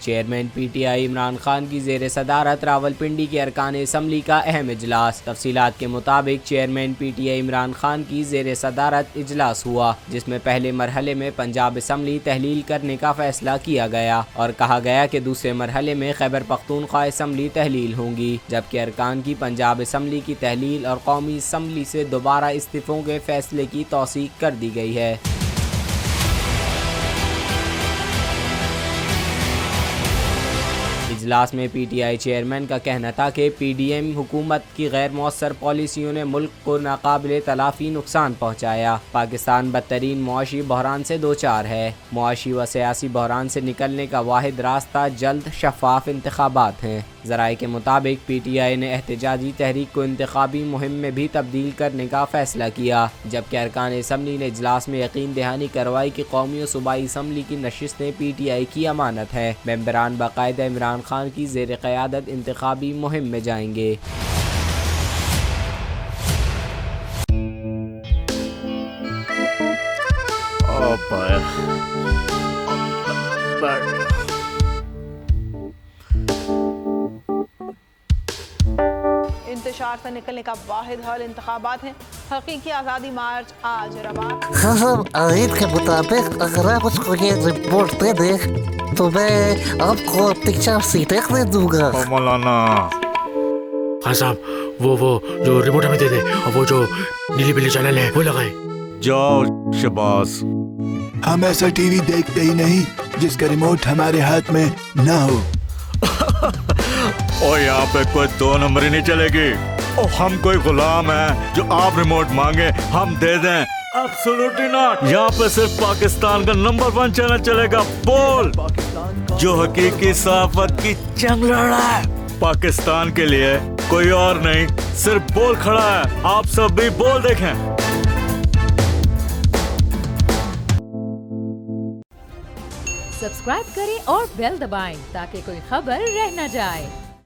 Chairman PTI Imran Khan की ज़ेर सदारत रावलपिंडी के अरकान असम्बली का अहम इजलास। तफसीलात के मुताबिक चेयरमैन PTI इमरान खान की ज़ेर सदारत इजलास हुआ, जिसमें पहले मरहले में पंजाब असम्बली तहलील करने का फैसला किया गया और कहा गया कि दूसरे मरहले में खैबर पख्तूनख्वा असम्बली तहलील होंगी, जबकि अरकान की पंजाब असम्बली की तहलील और कौमी असम्बली से दोबारा इस्तीफ़ों के फैसले की तौसीक कर दी गई है। इजलास में PTI चेयरमैन का कहना था कि PDM हुकूमत की गैर मौसर पॉलिसियों ने मुल्क को नाकाबिले तलाफ़ी नुकसान पहुँचाया। पाकिस्तान बदतरीन मुआशी बहरान से दो चार है। मुआशी व सियासी बहरान से निकलने का वाहिद रास्ता जल्द शफाफ इंतखाबात हैं। ज़राए के मुताबिक PTI ने एहतजाजी तहरीक को इंतखाबी मुहिम में भी तब्दील करने का फ़ैसला किया, जबकि अरकान असम्बली ने इजलास में यकीन दहानी करवाई कि कौमी और सूबाई असम्बली की नशिस्तें PTI की अमानत है। मेंबरान बाकायदा इमरान खान की ज़ेर क़यादत इंतखाबी मुहिम में जाएंगे। इंतशार से निकलने का वाहिद हल इंतखाबात हैं। हकीकी आज़ादी मार्च आज रवा। हाँ, आयत के मुताबिक अगर आप उसको ये रिपोर्ट दे दे तो मैं आपको अपनी 4 सीटें दे दूंगा। मौलाना हाँ साहब, वो जो रिपोर्ट हमें दे दे और वो जो नीली पीली चैनल है वो लगाए। जाओ शबाज। हम ऐसा टीवी देखते ही नहीं जिसका रिमोट हमारे हाथ में ना हो। और यहाँ पे कोई 2 नंबर ही नहीं चलेगी। और हम कोई गुलाम है जो आप रिमोट मांगे हम दे दें? Absolutely not. यहाँ पे सिर्फ पाकिस्तान का नंबर 1 चैनल चलेगा, बोल, जो हकीकी सहाफत की जंग लड़ा है। पाकिस्तान के लिए कोई और नहीं, सिर्फ बोल खड़ा है। आप सब भी बोल देखें। सब्सक्राइब करें और बेल दबाएं ताकि कोई खबर रह न जाए।